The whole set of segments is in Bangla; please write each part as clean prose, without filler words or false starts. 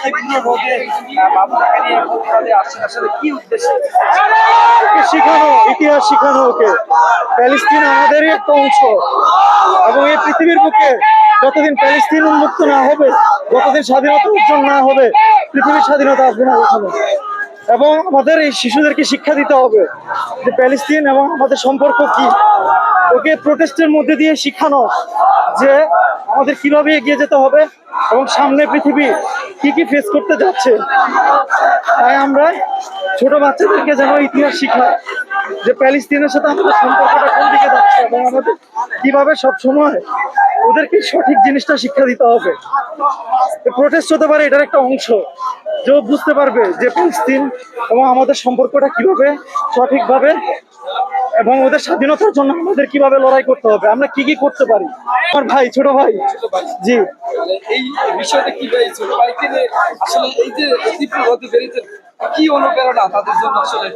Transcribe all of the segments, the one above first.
তীব্র রোদে বাবুটাকে নিয়ে প্রতিবাদে আসছেন, আসলে কি উদ্দেশ্যে? ওকে শিখানো, ইতিহাস শিখানো ওকে প্যালেস্তিন আমাদেরই একটা অংশ, এবং এই পৃথিবীর বুকে যতদিন প্যালেস্তিন উন্মুক্ত না হবে, যতদিন স্বাধীনতা অর্জন না হবে, পৃথিবীর স্বাধীনতা আসবে না কখনো। এবং আমাদের এই শিশুদেরকে শিক্ষা দিতে হবে যে প্যালেস্তিন এবং আমাদের সম্পর্ক কি। ওকে প্রোটেস্টের মধ্যে দিয়ে শিখানো যে আমাদের কিভাবে এগিয়ে যেতে হবে এবং সামনে পৃথিবী কি কি ফেস করতে যাচ্ছে। তাই আমরা ছোট বাচ্চাদেরকে যেন ইতিহাস শিখাই যে প্যালেস্তিনের সাথে আমাদের সম্পর্কটা কোন দিকে যাচ্ছে, এবং আমাদের কিভাবে সব সময় ওদেরকে সঠিক জিনিসটা শিক্ষা দিতে হবে। প্রোটেস্ট হতে পারে এটার একটা অংশ, যে বুঝতে পারবে যে প্যালেস্তিন এবং আমাদের সম্পর্কটা কিভাবে সঠিকভাবে, এবং ওদের স্বাধীনতার জন্য আমাদের কিভাবে লড়াই করতে হবে, আমরা কি কি করতে পারি। আমার ভাই, ছোট ভাই। জি, এই বিষয়টা কি ভাই, ছোট ভাইকে নিয়ে আসলে এই যে তীব্র রোদে বেরিয়েছেন, কি অনুপ্রেরণা তাদের জন্য আসলে?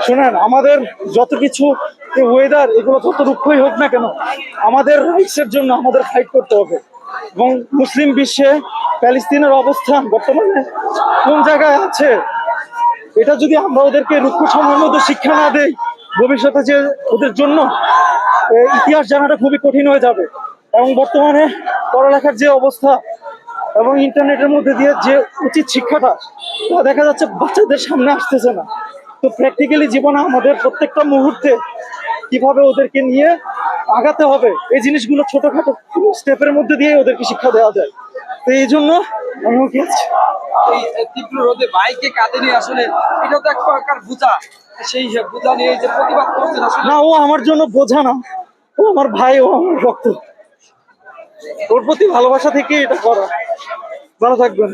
শোনেন, আমাদের যত কিছু ওয়েদার এগুলো যত দুঃখই হোক না কেন, আমাদের রাইটসের জন্য আমাদের ফাইট করতে হবে। এবং মুসলিম বিশ্বে প্যালেস্তিনের অবস্থান বর্তমানে কোন জায়গায় আছে, এটা যদি আমরা ওদেরকে রুক্ষ সময়ের মধ্যে শিক্ষা না দেই, ভবিষ্যতে যে ওদের জন্য ইতিহাস জানাটা খুবই কঠিন হয়ে যাবে। এবং বর্তমানে পড়ালেখার যে অবস্থা এবং ইন্টারনেটের মধ্যে দিয়ে যে উচিত শিক্ষাটা, তা দেখা যাচ্ছে বাচ্চাদের সামনে আসতেছে না। তো প্র্যাকটিক্যালি জীবনে আমাদের প্রত্যেকটা মুহূর্তে কিভাবে ওদেরকে নিয়ে আগাতে হবে, এই জিনিসগুলো ছোটখাটো স্টেপের মধ্যে দিয়ে ওদেরকে শিক্ষা দেওয়া যায়। তো এই জন্য আমি কি আছি এই তীব্র রোদে বাইকে কাঁধে নিয়ে আসলে এটা তো এক প্রকার বোঝা, সেই বোঝা নিয়ে যে প্রতিবাদ করছেন আসলে। না, ও আমার জন্য বোঝা না, ও আমার ভাই, ও আমার রক্ত। ওর প্রতি ভালোবাসা থেকে এটা করা। ভালো থাকবেন।